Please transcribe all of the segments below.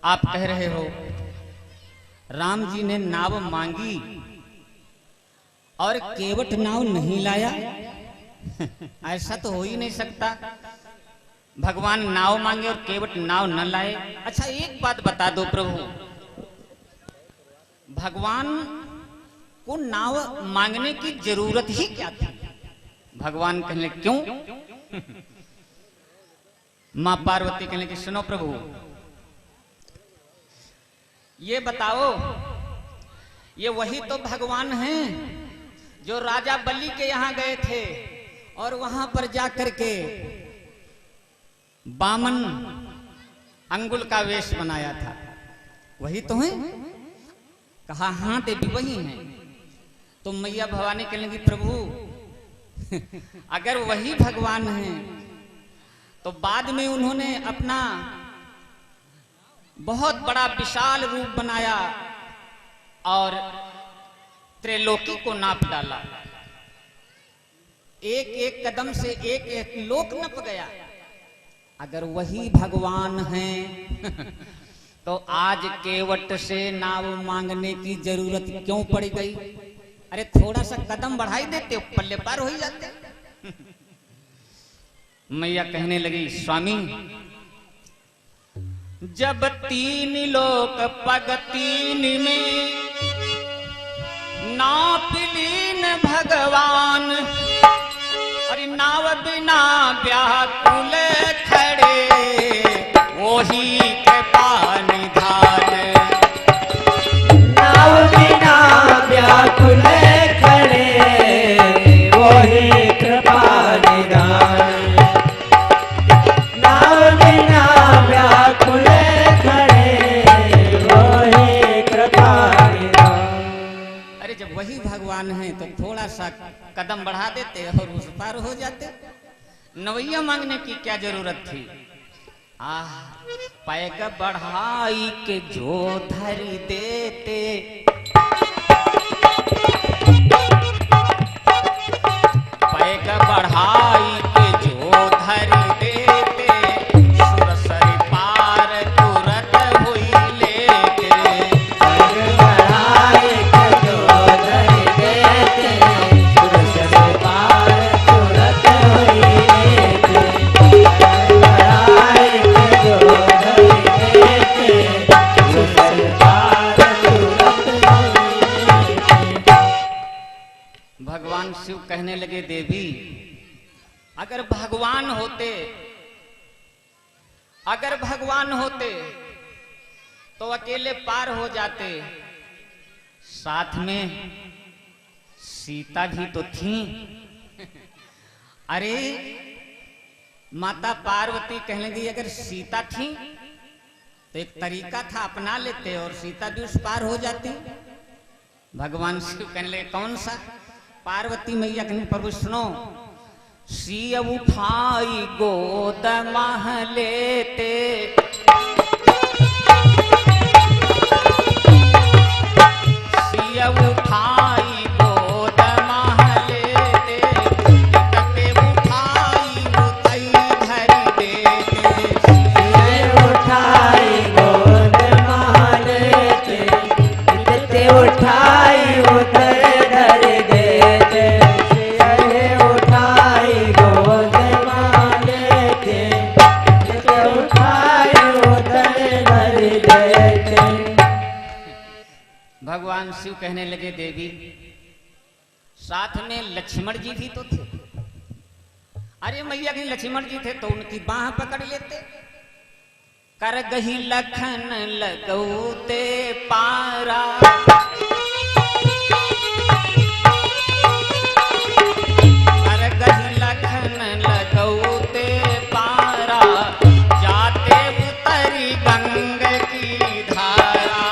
आप कह रहे हो राम जी ने नाव मांगी और केवट नाव नहीं लाया। ऐसा तो हो ही नहीं सकता, भगवान नाव मांगे और केवट नाव न लाए। अच्छा एक बात बता दो प्रभु, भगवान को नाव मांगने की जरूरत ही क्या थी? भगवान कहने क्यों? मां पार्वती कहने की सुनो प्रभु, ये बताओ, ये वही तो भगवान हैं जो राजा बलि के यहां गए थे और वहां पर जाकर के बामन अंगुल का वेश बनाया था, वही तो है? कहा हाँ देवी वही हैं। तो मैया भवानी कहने लगी प्रभु अगर वही भगवान हैं तो बाद में उन्होंने अपना बहुत बड़ा विशाल रूप बनाया और त्रैलोकी को नाप डाला, एक एक कदम से एक एक लोक नप गया। अगर वही भगवान हैं तो आज केवट से नाव मांगने की जरूरत क्यों पड़ गई? अरे थोड़ा सा कदम बढ़ाई देते, पल्ले पार हो ही जाते। मैया कहने लगी स्वामी, जब तीन लोक पग तीन में नाप लीन भगवान, अरे नाव बिना व्याकुल खड़े वही कृपा निधान। नाव बिना व्याकुल खड़े वही कृपा निधान। नाव बिना व्याकुल खड़े वही कृपा निधान। अरे जब वही भगवान है तो थोड़ा सा कदम बढ़ा देते और उस पार हो जाते, नवैया मांगने की क्या जरूरत थी? पैग बढ़ाई के जो धरी देते, पैग बढ़ाई के जो धरी देते, सुरसरी पार तुरत हुई लेते। पैग बढ़ाई के जो धरी देते, सुरसरी पार तुरत हुई लेते। पैग बढ़ाई के जो धरी देते, सुरसरी पार तुरत हुई लेते। भगवान शिव कहने लगे देवी, अगर भगवान होते, अगर भगवान होते तो अकेले पार हो जाते, साथ में सीता भी तो थी। अरे माता पार्वती कहने लगी अगर सीता थी तो एक तरीका था अपना लेते और सीता भी उस पार हो जाती। भगवान शिव कहने लगे कौन सा? पार्वती मैया कहने प्रभु सुनो, सिय उठाई गोद मह लेते, सिय उठाई गोद मह लेते, तते उठाई उतई धरी देते। सिय उठाई गोद मह लेते, तते उठाई उतर धर देते। सिय उठाई गोद मह लेते, तते उठाई उतर धर देते। भगवान शिव कहने लगे देवी, साथ में लक्ष्मण जी भी तो थे। अरे मैया के लक्ष्मण जी थे तो उनकी बाह पकड़ लेते। कर गही लखन लगौते पारा, कर गही लखन लगौते पारा, जाते उतरी गंग की धारा।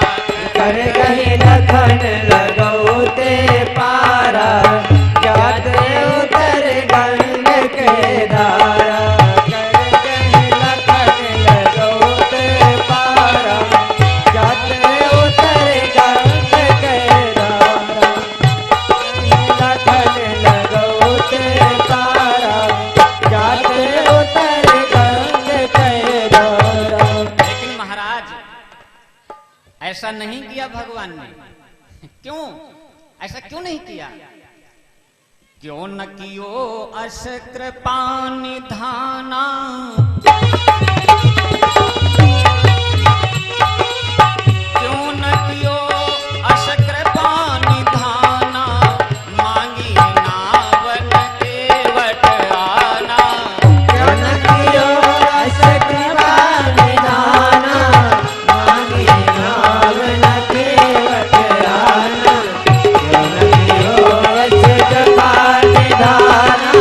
कर गही लखन लगौते पारा, जाते उतर गंग के धारा। कर गही लखन लगौते पारा, जाते उतर गंग ऐसा नहीं किया भगवान ने। क्यों ऐसा क्यों नहीं किया? क्यों न कियो अस कृपा निधाना, क्यों न कियो अस कृपा निधाना, मांगी नावन केवट आना। क्यों न कियो अस कृपा निधाना, मांगी नावन केवट आना। क्यों न कियो अस कृपा निधाना,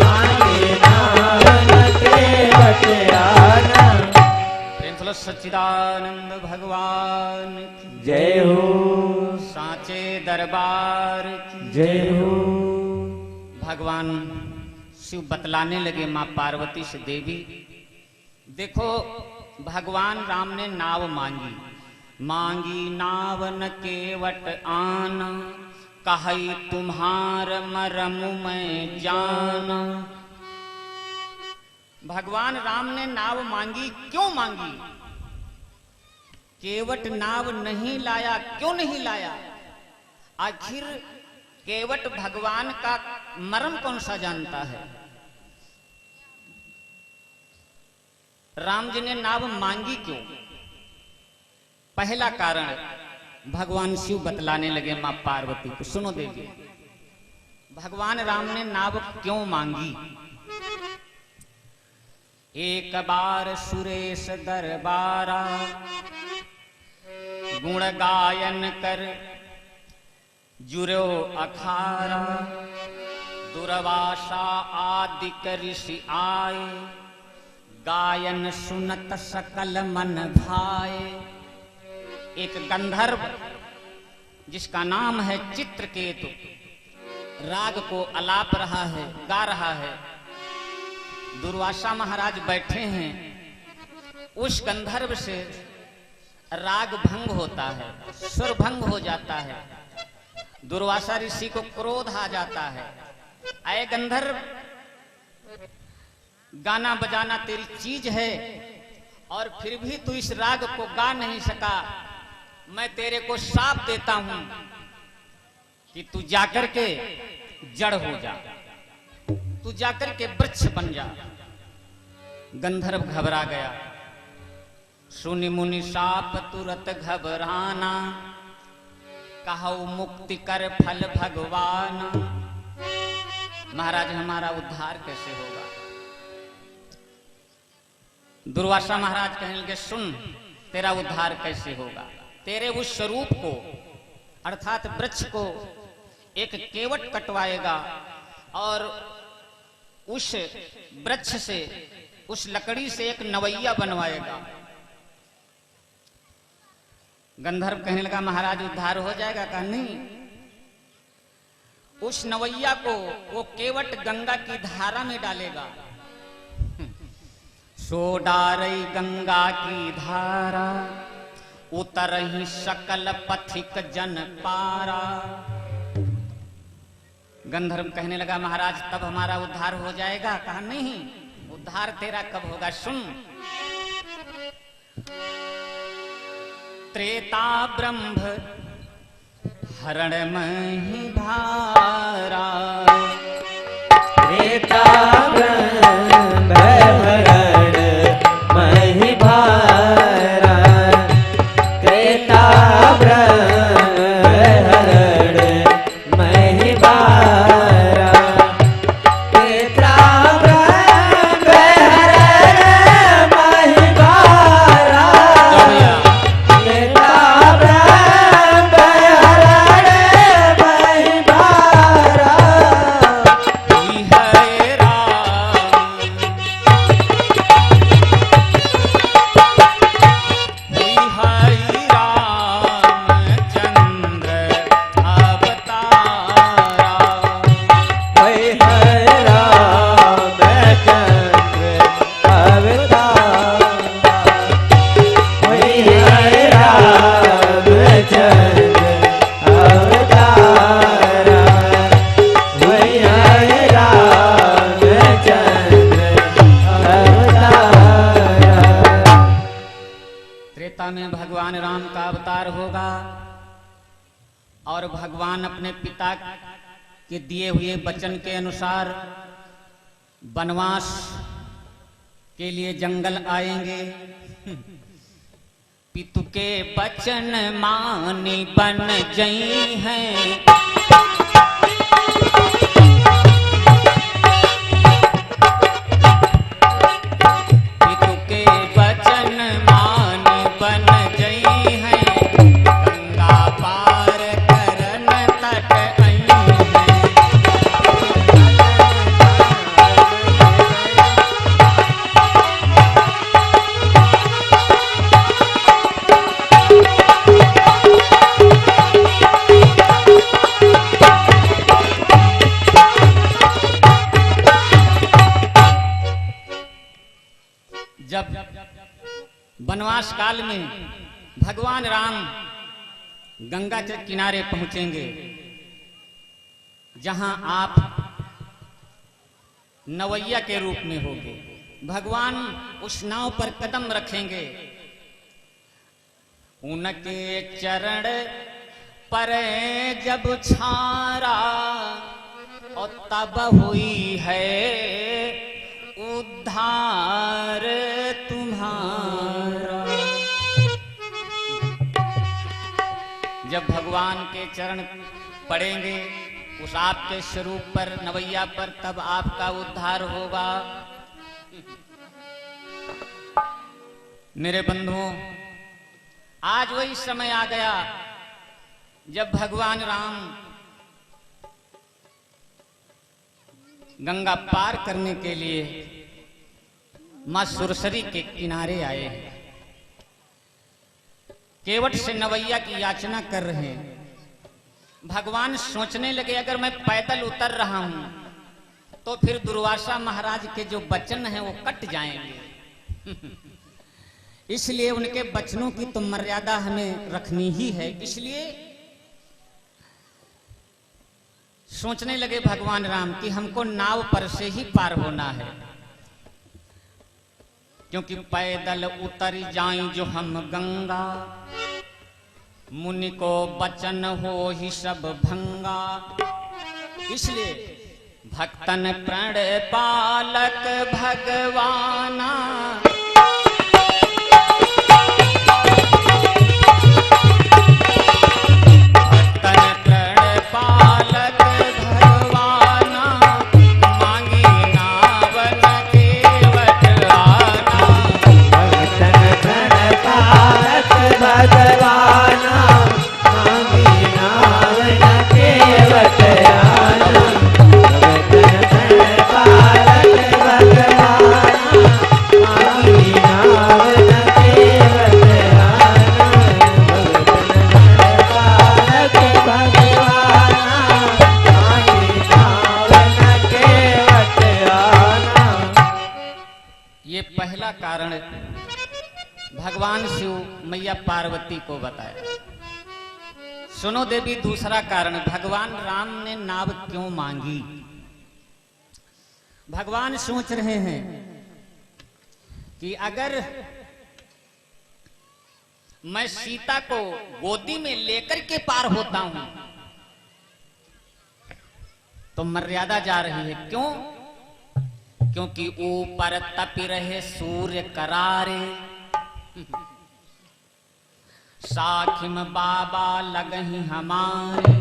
मांगी नावन केवट आना। प्रेम से सच्चिदानंद भगवान की जय हो, सांचे दरबार की जय हो। भगवान शिव बतलाने लगे मां पार्वती से, देवी देखो भगवान राम ने नाव मांगी, मांगी नावन केवट आना, कही तुम्हार मरम मैं जाना। भगवान राम ने नाव मांगी, क्यों मांगी? केवट नाव नहीं लाया, क्यों नहीं लाया? आखिर केवट भगवान का मर्म कौन सा जानता है? राम जी ने नाव मांगी क्यों? पहला कारण भगवान शिव बतलाने लगे मां पार्वती को। सुनो देवी, भगवान राम ने नाव क्यों मांगी? एक बार सुरेश दरबारा, गुण गायन कर जुर्यो अखारा, दुर्वासा आदि ऋषि आए, गायन सुनत सकल मन भाए। एक गंधर्व जिसका नाम है चित्रकेतु, राग को अलाप रहा है, गा रहा है। दुर्वासा महाराज बैठे हैं, उस गंधर्व से राग भंग होता है, सुर भंग हो जाता है। दुर्वासा ऋषि को क्रोध आ जाता है, अय गंधर्व, गाना बजाना तेरी चीज है और फिर भी तू इस राग को गा नहीं सका। मैं तेरे को शाप देता हूं कि तू जाकर के जड़ हो जा, तू जाकर के वृक्ष बन जा। गंधर्व घबरा गया, सुनि मुनि शाप तुरत घबराना, कहौ मुक्ति कर फल भगवान। महाराज हमारा उद्धार कैसे होगा? दुर्वासा महाराज कहने लगे, सुन तेरा उद्धार कैसे होगा? तेरे उस स्वरूप को अर्थात वृक्ष को एक केवट कटवाएगा और उस वृक्ष से, उस लकड़ी से एक नवैया बनवाएगा। गंधर्व कहने लगा, महाराज उद्धार हो जाएगा? कहा नहीं, उस नवैया को वो केवट गंगा की धारा में डालेगा। सो डारई गंगा की धारा, उतरही सकल पथिक जन पारा। गंधर्व कहने लगा, महाराज तब हमारा उद्धार हो जाएगा? कहा नहीं, उद्धार तेरा कब होगा? सुन, त्रेता ब्रह्म हरण मही भारा, त्रेता ब्रह्म हरण मही भारा, त्रेता ब्रह्म हरण मही भारा, त्रेता ब्रह्म हरण मही भारा, त्रेता ब्रह्म हरण मही भारा। ई है राम त्रेता में भगवान राम का अवतार होगा और भगवान अपने पिता के दिए हुए वचन के अनुसार वनवास के लिए जंगल आएंगे। पितु के वचन मानी बन जई हैं, पितु के वचन मानी बन जई हैं, गंगा पार करन तट आई हैं। जब वनवास काल में भगवान राम गंगा के किनारे पहुंचेंगे, जहां आप नवैया के रूप में होंगे, भगवान उस नाव पर कदम रखेंगे, उनके चरण पर जब छारा और तब हुई है उद्धार तुम्हारा। जब भगवान के चरण पड़ेंगे उस आपके स्वरूप पर, नवैया पर, तब आपका उद्धार होगा। मेरे बंधुओं, आज वही समय आ गया जब भगवान राम गंगा पार करने के लिए मां सुरसरी के किनारे आए हैं। केवट से नवैया की याचना कर रहे हैं। भगवान सोचने लगे अगर मैं पैदल उतर रहा हूं तो फिर दुर्वासा महाराज के जो वचन हैं वो कट जाएंगे। इसलिए उनके वचनों की तो मर्यादा हमें रखनी ही है। इसलिए सोचने लगे भगवान राम कि हमको नाव पर से ही पार होना है, क्योंकि पैदल उतर जाएं जो हम गंगा, मुनि को वचन हो ही सब भंगा। इसलिए भक्तन प्रण पालक भगवाना, कारण भगवान शिव मैया पार्वती को बताया। सुनो देवी, दूसरा कारण भगवान राम ने नाव क्यों मांगी। भगवान सोच रहे हैं कि अगर मैं सीता को गोदी में लेकर के पार होता हूं तो मर्यादा जा रही है। क्यों? क्योंकि ऊपर तपी रहे सूर्य करारे, साखिम बाबा लगही हमारे।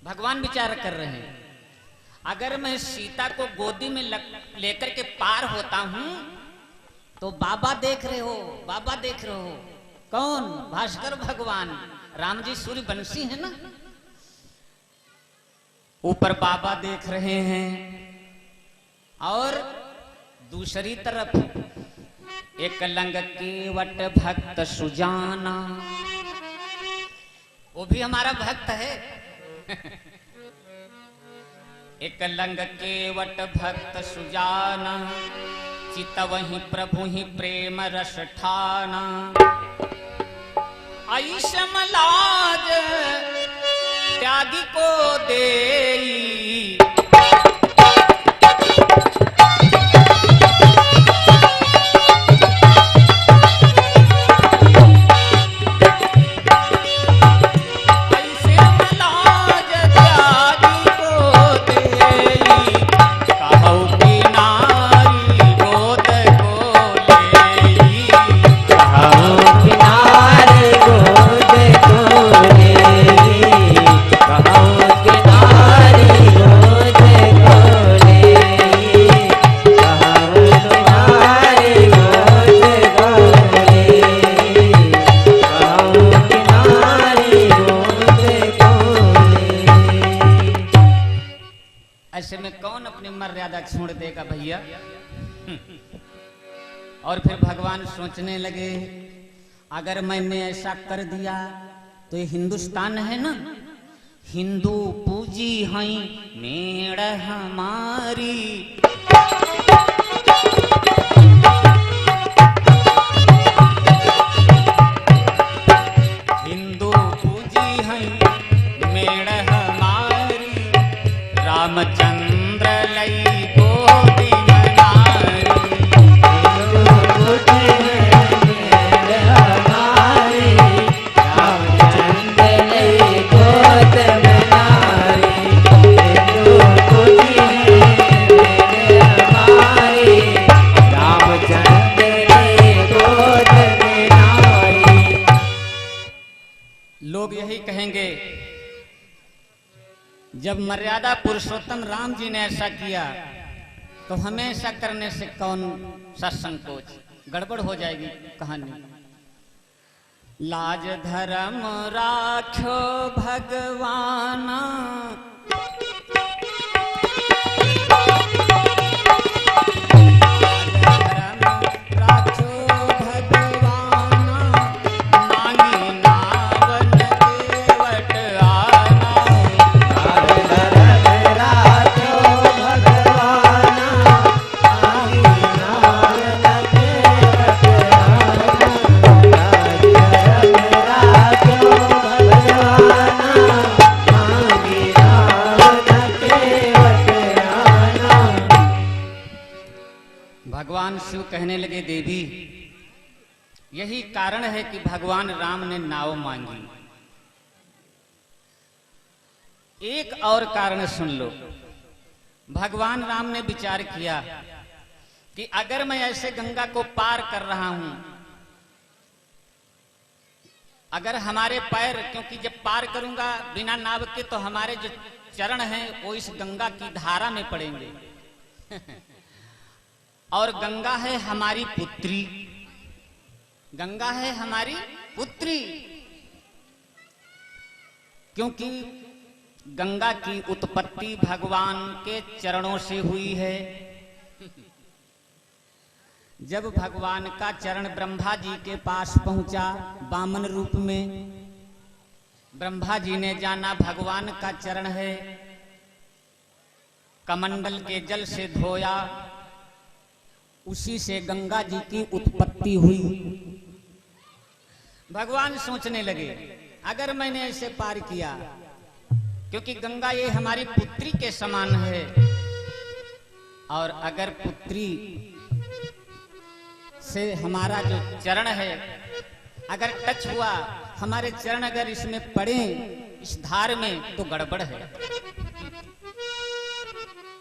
भगवान विचार कर रहे हैं अगर मैं सीता को गोदी में लेकर के पार होता हूं तो बाबा देख रहे हो, बाबा देख रहे हो। कौन? भास्कर भगवान। राम जी सूर्य वंशी है ना। ऊपर बाबा देख रहे हैं और दूसरी तरफ एक लंग केवट भक्त सुजाना, वो भी हमारा भक्त है। एक लंग केवट भक्त सुजाना, चितवहि प्रभु ही प्रेम रस ठाना। ऐसम लाज त्यागी को देई, और फिर भगवान सोचने लगे, अगर मैंने ऐसा कर दिया तो ये हिंदुस्तान है ना, हिंदू पूजी हैं मेड़ हमारी। हिंदू पूजी हैं मेड़ हमारी, रामचंद्र लई गोदी मनारी। लोग यही कहेंगे, जब मर्यादा पुरुषोत्तम राम जी ने ऐसा किया तो हमें ऐसा करने से कौन सा संकोच, गड़बड़ हो जाएगी कहानी। लाज धर्म राखो भगवान, भगवान शिव कहने लगे, देवी यही कारण है कि भगवान राम ने नाव मांगी। एक और कारण सुन लो। भगवान राम ने विचार किया कि अगर मैं ऐसे गंगा को पार कर रहा हूं, अगर हमारे पैर, क्योंकि जब पार करूंगा बिना नाव के तो हमारे जो चरण हैं वो इस गंगा की धारा में पड़ेंगे और गंगा है हमारी पुत्री, गंगा है हमारी पुत्री, क्योंकि गंगा की उत्पत्ति भगवान के चरणों से हुई है। जब भगवान का चरण ब्रह्मा जी के पास पहुंचा वामन रूप में, ब्रह्मा जी ने जाना भगवान का चरण है, कमंडल के जल से धोया, उसी से गंगा जी की उत्पत्ति हुई। भगवान सोचने लगे, अगर मैंने ऐसे पार किया, क्योंकि गंगा ये हमारी पुत्री के समान है, और अगर पुत्री से हमारा जो चरण है अगर टच हुआ, हमारे चरण अगर इसमें पड़े इस धार में तो गड़बड़ है।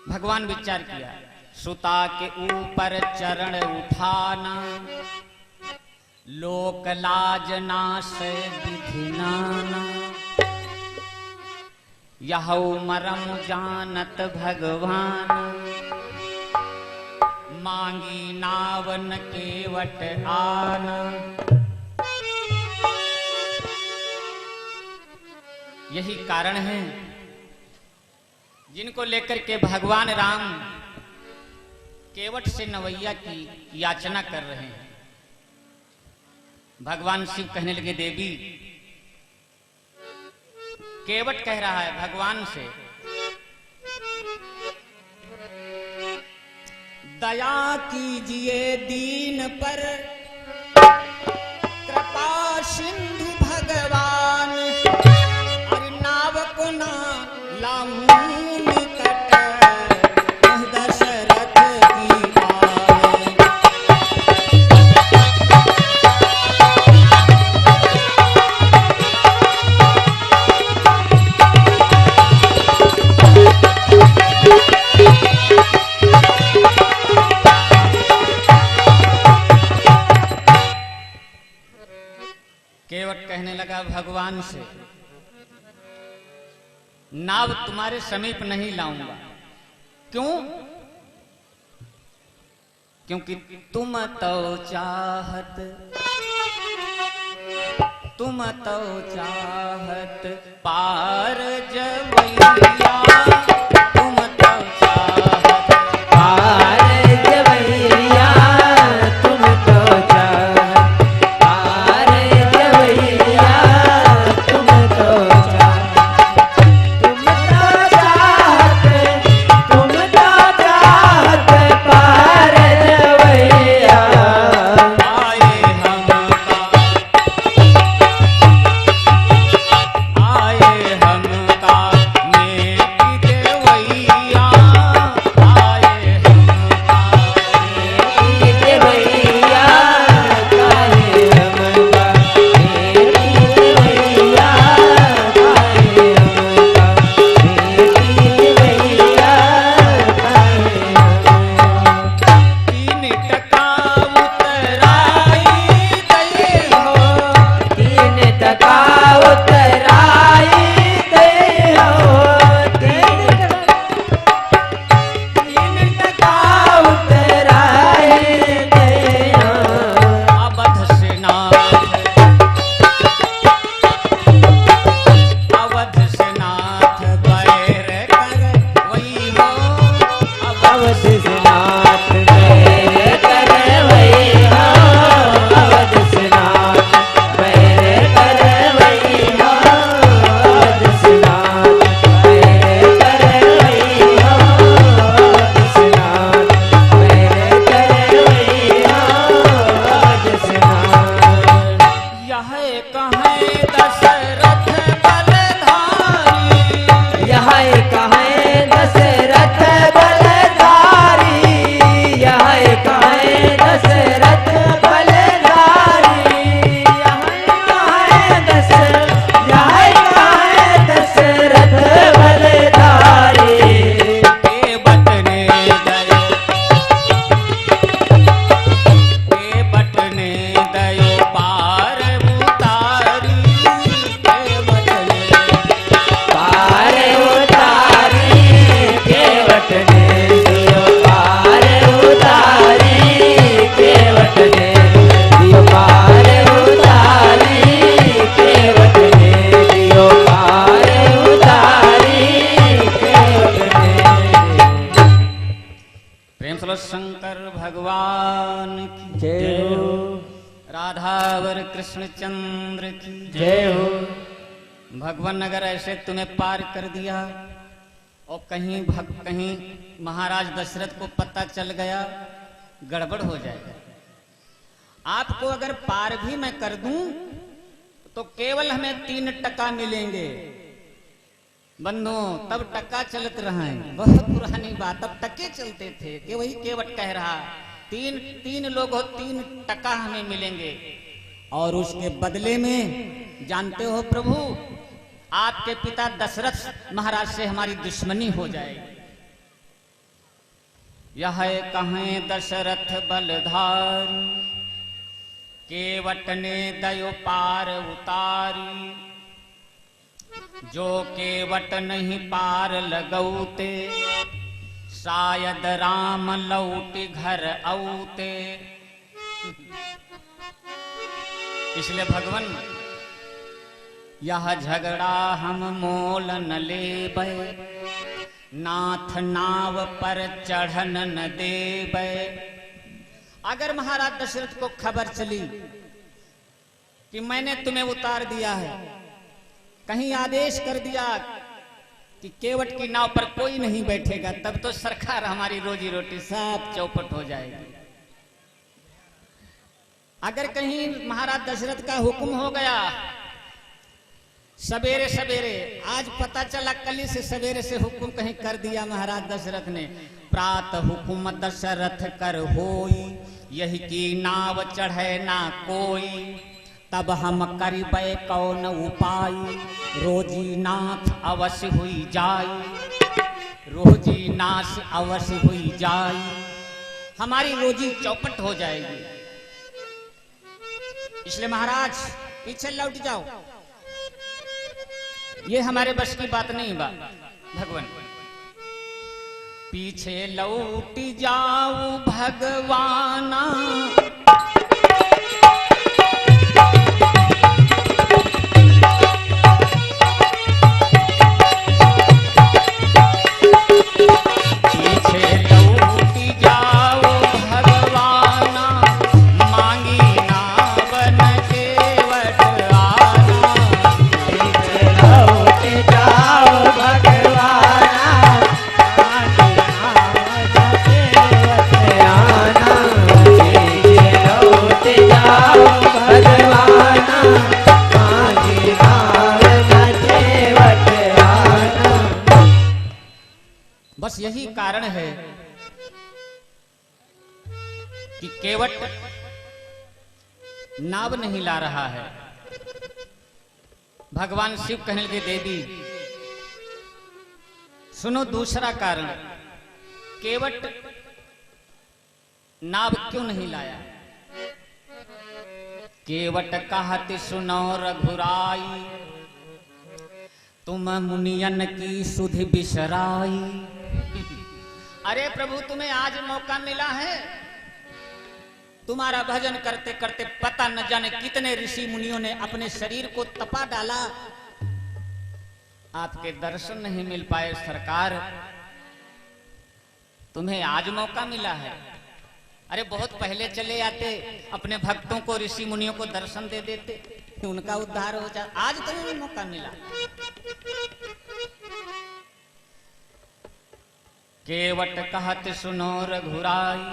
भगवान विचार किया, सुता के ऊपर चरण उठाना, लोक लाज नाश विधि नाना, यहु मरम जानत भगवान, मांगी नावन केवट आना। यही कारण है जिनको लेकर के भगवान राम केवट से नवैया की याचना कर रहे हैं। भगवान शिव कहने लगे, देवी केवट कह रहा है भगवान से, दया कीजिए दीन पर कृपा सिंधु भगवान, अरे नाव को ना लाऊं निकट, दशरथ की आए। केवट कहने लगा भगवान से, नाव तुम्हारे समीप नहीं लाऊंगा। क्यों? क्योंकि तुम तो चाहत पार जवैया, तुम तो चाहत पार जवैया, तुम जय हो। राधावर कृष्ण चंद्र की जय हो। भगवान अगर ऐसे तुम्हें पार कर दिया और कहीं महाराज दशरथ को पता चल गया, गड़बड़ हो जाएगा। आपको अगर पार भी मैं कर दूं तो केवल हमें 3 टका मिलेंगे। बंधुओं, तब टका चलत रहा है, बहुत पुरानी बात, तब टके चलते थे कि वही केवट कह रहा, तीन लोग हो, 3 टका हमें मिलेंगे। और उसके बदले में जानते हो प्रभु, आपके पिता दशरथ महाराज से हमारी दुश्मनी हो जाएगी। यह कहें दशरथ बलधारी, केवट ने दयो पार उतारी। जो केवट नहीं पार लगौते, शायद राम लौटी घर औते। इसलिए भगवान, यह झगड़ा हम मोल न लेबै, नाथ नाव पर चढ़न न देबै। अगर महाराज दशरथ को खबर चली कि मैंने तुम्हें उतार दिया है, कहीं आदेश कर दिया कि केवट की नाव पर कोई नहीं बैठेगा, तब तो सरकार हमारी रोजी रोटी सब चौपट हो जाएगी। अगर कहीं महाराज दशरथ का हुक्म हो गया सवेरे सवेरे, आज पता चला कल से सवेरे से हुक्म कहीं कर दिया महाराज दशरथ ने, प्रात हुक्म दशरथ कर होई, यही की नाव चढ़े ना कोई। तब हम करिबै कौन उपाय, रोजी नाथ अवश्य हुई जाई, रोजी नाश अवश्य हुई जाई। हमारी रोजी चौपट हो जाएगी। इसलिए महाराज पीछे लौट जाओ, ये हमारे बस की बात नहीं बा। भगवान, पीछे लौट जाओ भगवाना, बस यही कारण है कि केवट नाव नहीं ला रहा है। भगवान शिव कहने लगे, देवी सुनो दूसरा कारण, केवट नाव क्यों नहीं लाया। केवट कहत सुनो रघुराई, तुम मुनियन की सुधि बिसराई। अरे प्रभु, तुम्हें आज मौका मिला है, तुम्हारा भजन करते करते पता न जाने कितने ऋषि मुनियों ने अपने शरीर को तपा डाला, आपके दर्शन नहीं मिल पाए सरकार। तुम्हें आज मौका मिला है, अरे बहुत पहले चले आते, अपने भक्तों को ऋषि मुनियों को दर्शन दे देते, उनका उद्धार हो जाए। आज तुम्हें मौका मिला। केवट कहत सुनो रघुराई,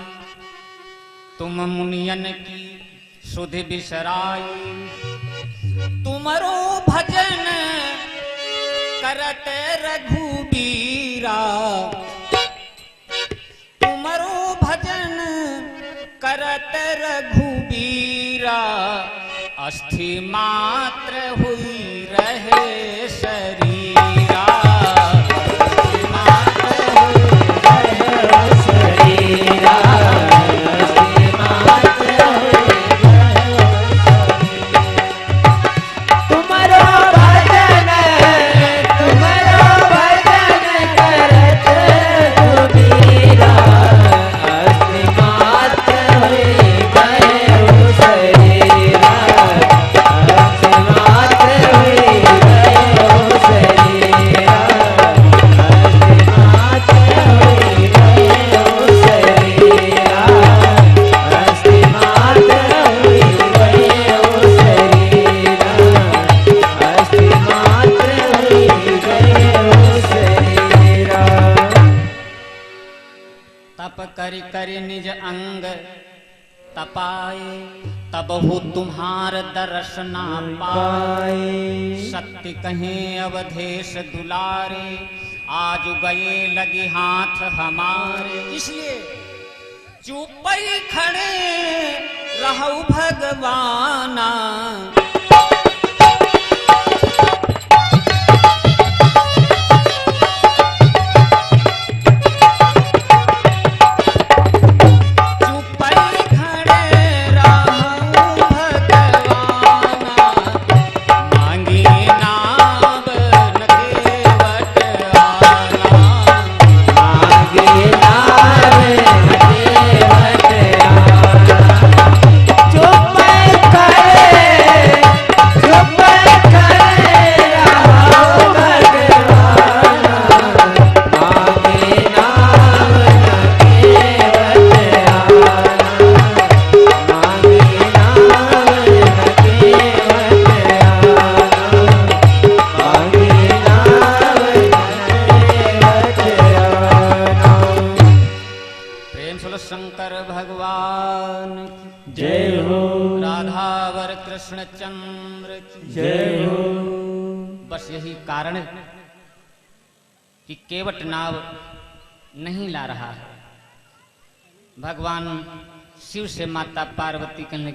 तुम मुनियन की सुधि बिसराई। तुमरो भजन करत रघुबीरा, तुमरो भजन करत रघुबीरा। अस्थि मात्र हुई रहे शरीरा, अस्थि मात्र हुई रहे शरीरा, अस्थि मात्र हुई रहे शरीरा। तुमरो भजन करत रघुबीरा, अस्थि मात्र हुई रहे शरीरा, अस्थि मात्र हुई रहे शरीरा। आए, तब हो तुम्हार दर्शना पाए। सत्य कहें अवधेश दुलारे, आज गए लगी हाथ हमारे। इसलिए चुप ही खड़े रहु भगवाना, शंकर भगवान की जय हो। राधावर कृष्ण चंद्र की जय हो। बस यही कारण है कि केवट नाव नहीं ला रहा है। भगवान शिव से माता पार्वती कहने लगी,